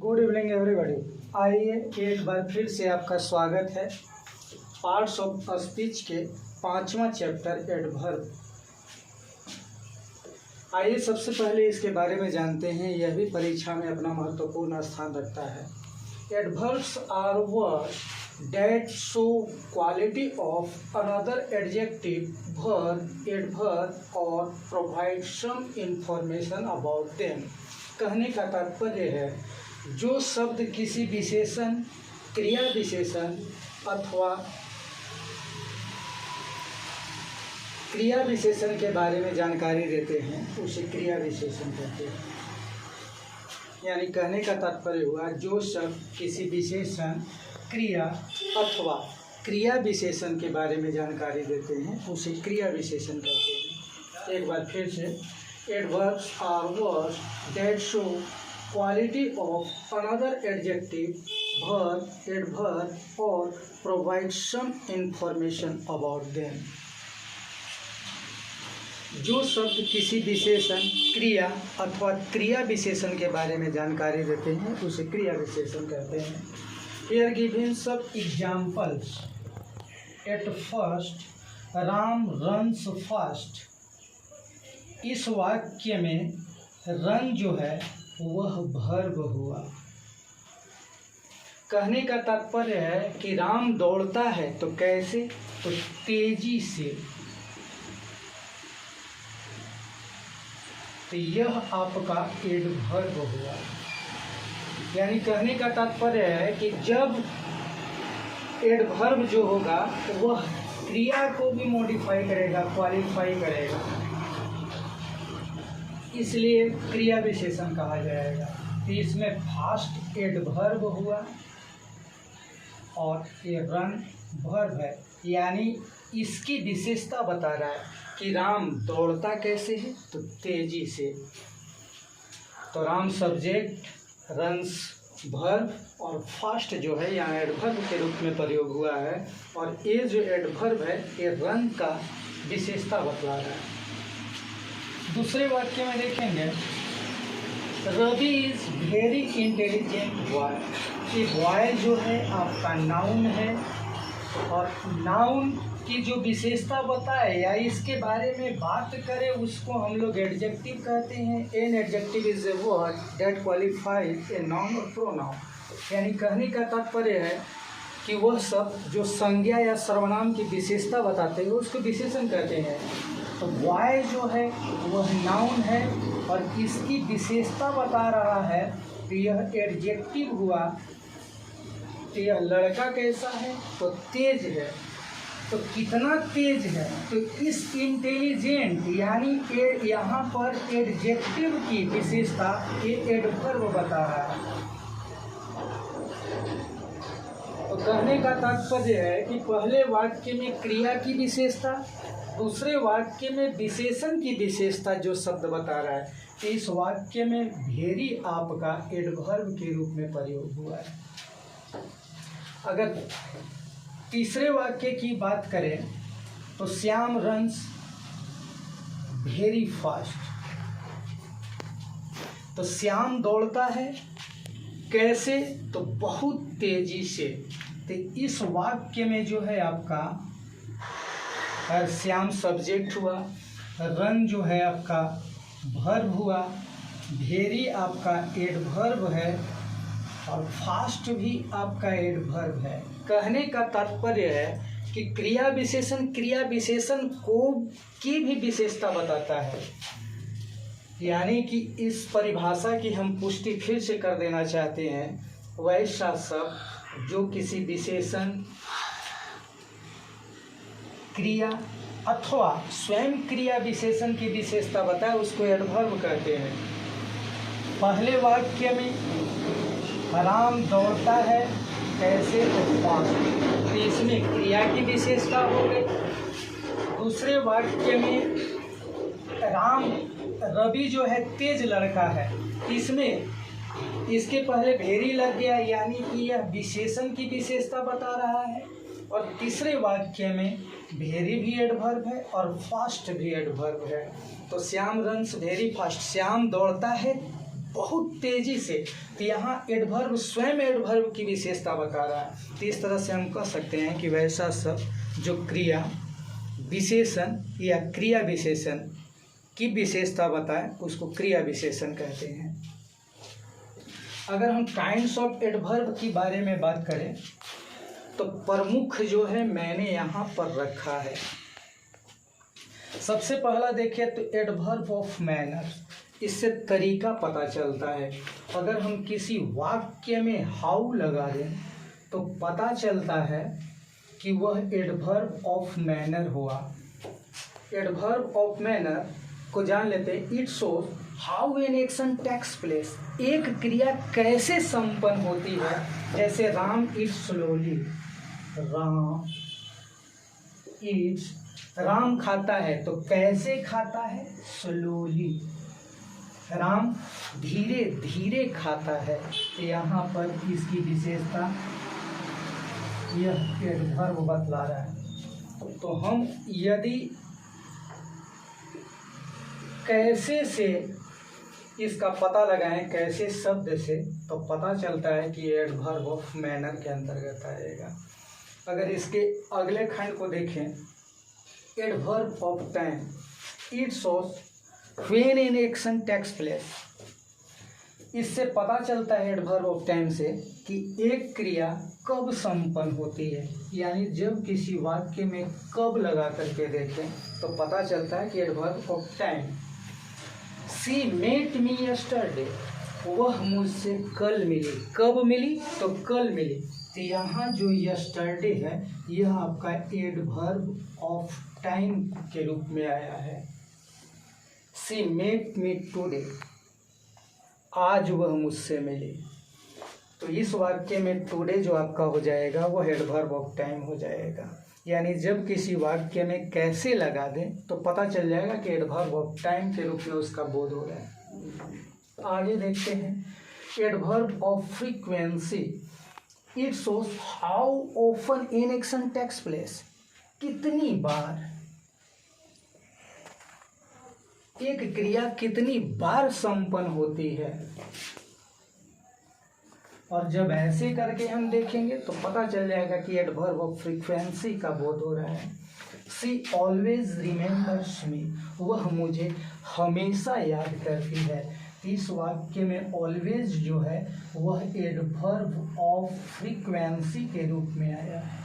Good evening everybody. आइए एक बार फिर से आपका स्वागत है पार्ट्स ऑफ स्पीच के 5वां चैप्टर एडवर्ब। आइए सबसे पहले इसके बारे में जानते हैं, यह भी परीक्षा में अपना महत्वपूर्ण स्थान रखता है। Adverbs are words that show quality of another adjective, verb, adverb और provide some information about them. कहने का तात्पर्य है जो शब्द किसी विशेषण, क्रिया विशेषण अथवा क्रिया विशेषण के बारे में जानकारी देते हैं उसे क्रिया विशेषण कहते हैं। यानी कहने का तात्पर्य हुआ जो शब्द किसी विशेषण, क्रिया अथवा क्रिया विशेषण के बारे में जानकारी देते हैं उसे क्रिया विशेषण कहते हैं। एक बार फिर से, adverbs are words that show quality of another adjective, verb, adverb और provide some information about them. जो शब्द किसी विशेषण, क्रिया अथवा क्रिया विशेषण के बारे में जानकारी देते हैं उसे क्रिया विशेषण कहते हैं। Here given some examples. At first Ram runs fast. इस वाक्य में रन जो है वह वर्ब हुआ। कहने का तात्पर्य है कि राम दौड़ता है तो कैसे, तो तेजी से। तो यह आपका एडवर्ब हुआ। यानी कहने का तात्पर्य है कि जब एडवर्ब जो होगा वह क्रिया को भी मॉडिफाई करेगा, क्वालिफाई करेगा, इसलिए क्रिया विशेषण कहा जाएगा। तो इसमें फास्ट एडवर्ब हुआ और ये रन वर्ब है। यानी इसकी विशेषता बता रहा है कि राम दौड़ता कैसे है, तो तेजी से। तो राम सब्जेक्ट, रन्स वर्ब और फास्ट जो है यहाँ एडवर्ब के रूप में प्रयोग हुआ है। और ये जो एडवर्ब है ये रन का विशेषता बतला रहा है। दूसरे वाक्य में देखेंगे, Ravi is very intelligent boy. ये बॉय जो है आपका नाउन है और नाउन की जो विशेषता बताए या इसके बारे में बात करें उसको हम लोग एडजेक्टिव कहते हैं। An adjective is a word that qualifies a noun और प्रोनाउन। यानी कहने का तात्पर्य है कि वह सब जो संज्ञा या सर्वनाम की विशेषता बताते हैं उसको विशेषण कहते हैं। तो बॉय जो है वह नाउन है और इसकी विशेषता बता रहा है तो यह एडजेक्टिव हुआ। तो यह लड़का कैसा है, तो तेज है। तो कितना तेज है, तो इस इंटेलिजेंट यानी यहाँ पर एडजेक्टिव की विशेषता ये एडवर्ब बता रहा है। तो कहने का तात्पर्य है कि पहले वाक्य में क्रिया की विशेषता, दूसरे वाक्य में विशेषण की विशेषता जो शब्द बता रहा है, तो इस वाक्य में भेरी आपका एडवर्ब के रूप में प्रयोग हुआ है। अगर तीसरे वाक्य की बात करें तो श्याम रन्स वेरी फास्ट। तो श्याम दौड़ता है कैसे, तो बहुत तेजी से। तो इस वाक्य में जो है आपका श्याम सब्जेक्ट हुआ, रन जो है आपका वर्ब हुआ, वेरी आपका एडवर्ब है और फास्ट भी आपका एडवर्ब है। कहने का तात्पर्य है कि क्रिया विशेषण को की भी विशेषता बताता है। यानी कि इस परिभाषा की हम पुष्टि फिर से कर देना चाहते हैं। वैसा शब्द जो किसी विशेषण, क्रिया अथवा स्वयं क्रिया विशेषण की विशेषता बताए उसको एडवर्ब कहते हैं। पहले वाक्य में राम दौड़ता है कैसे, तो फास्ट। तो इसमें क्रिया की विशेषता हो गई। दूसरे वाक्य में रवि जो है तेज लड़का है, इसमें इसके पहले भेरी लग गया यानी कि यह विशेषण की विशेषता बता रहा है। और तीसरे वाक्य में भेरी भी एडवर्ब है और फास्ट भी एडवर्ब है। तो Shyam runs very fast, Shyam दौड़ता है बहुत तेजी से। तो यहाँ एडवर्ब स्वयं एडवर्ब की विशेषता बता रहा है। तो इस तरह से हम कह सकते हैं कि वैसा सब जो क्रिया विशेषण या क्रिया विशेषण की विशेषता बताए उसको क्रिया विशेषण कहते हैं। अगर हम काइंड्स ऑफ एडवर्ब की बारे में बात करें तो प्रमुख जो है मैंने यहाँ पर रखा है। सबसे पहला देखिए तो एडवर्ब ऑफ मैनर, इससे तरीका पता चलता है। अगर हम किसी वाक्य में हाउ लगा दें तो पता चलता है कि वह एडवर्ब ऑफ मैनर हुआ। एडवर्ब ऑफ मैनर को जान लेते हैं। It shows how an action takes place, एक क्रिया कैसे संपन्न होती है। जैसे Ram eats slowly, Ram eats, Ram खाता है तो कैसे खाता है, स्लोली। राम धीरे धीरे खाता है, तो यहाँ पर इसकी विशेषता यह एडवर्ब बतला रहा है। तो हम यदि कैसे से इसका पता लगाएं, कैसे शब्द से, तो पता चलता है कि एडवर्ब ऑफ मैनर के अंतर्गत आएगा। अगर इसके अगले खंड को देखें, adverb of time, it shows when an action takes place, इससे पता चलता है एडवर्ब ऑफ टाइम से कि एक क्रिया कब संपन्न होती है। यानी जब किसी वाक्य में कब लगा करके देखें तो पता चलता है कि adverb of time. She met me yesterday, वह मुझसे कल मिली। कब मिली, तो कल मिली। तो यहाँ जो यस्टरडे है यह आपका एडवर्ब ऑफ टाइम के रूप में आया है। शी मेट मी टुडे, आज वह मुझसे मिली। तो इस वाक्य में टुडे जो आपका हो जाएगा वह एडवर्ब ऑफ टाइम हो जाएगा। यानी जब किसी वाक्य में कैसे लगा दें तो पता चल जाएगा कि एडवर्ब ऑफ टाइम के रूप में उसका बोध हो रहा है। आगे देखते हैं adverb of frequency, it shows how often an action takes place, कितनी बार एक क्रिया कितनी बार संपन्न होती है। और जब ऐसे करके हम देखेंगे तो पता चल जाएगा कि एडवर्ब ऑफ फ्रीक्वेंसी का बोध हो रहा है। शी ऑलवेज रिमेंबर्स मी, वह मुझे हमेशा याद करती है। इस वाक्य में ऑलवेज जो है वह एडवर्ब ऑफ फ्रीक्वेंसी के रूप में आया है।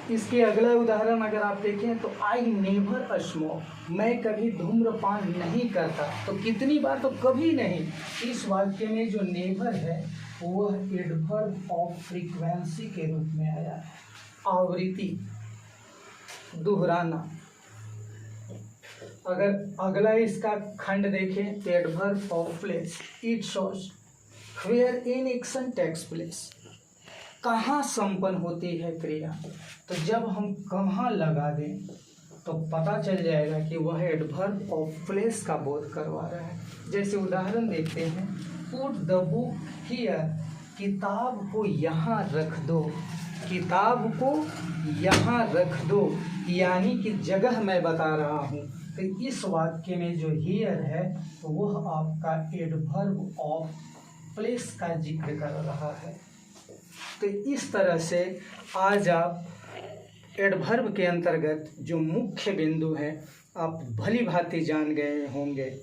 इसके अगला उदाहरण अगर आप देखें तो आई नेवर स्मोक, मैं कभी धूम्रपान नहीं करता। तो कितनी बार, तो कभी नहीं। इस वाक्य में जो नेवर है वह एडवर्ब ऑफ फ्रीक्वेंसी के रूप में आया है। आवृत्ति, दोहराना। अगर अगला इसका खंड देखें तो adverb of place, it shows where an action takes place, कहाँ संपन्न होती है क्रिया। तो जब हम कहाँ लगा दें तो पता चल जाएगा कि वह एडवर्ब ऑफ प्लेस का बोध करवा रहा है। जैसे उदाहरण देखते हैं, पुट द बुक हियर, किताब को यहाँ रख दो। किताब को यहाँ रख दो यानी कि जगह मैं बता रहा हूँ। तो इस वाक्य में जो हियर है तो वह आपका एडवर्ब ऑफ प्लेस का जिक्र कर रहा है। तो इस तरह से आज आप एडवर्ब के अंतर्गत जो मुख्य बिंदु हैं आप भली भांति जान गए होंगे।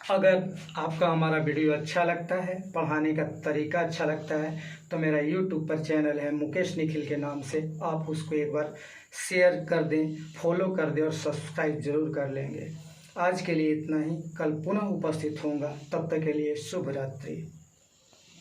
अगर आपका हमारा वीडियो अच्छा लगता है, पढ़ाने का तरीका अच्छा लगता है, तो मेरा यूट्यूब पर चैनल है मुकेश निखिल के नाम से, आप उसको एक बार शेयर कर दें, फॉलो कर दें और सब्सक्राइब जरूर कर लेंगे। आज के लिए इतना ही, कल पुनः उपस्थित होऊंगा, तब तक के लिए शुभ रात्रि।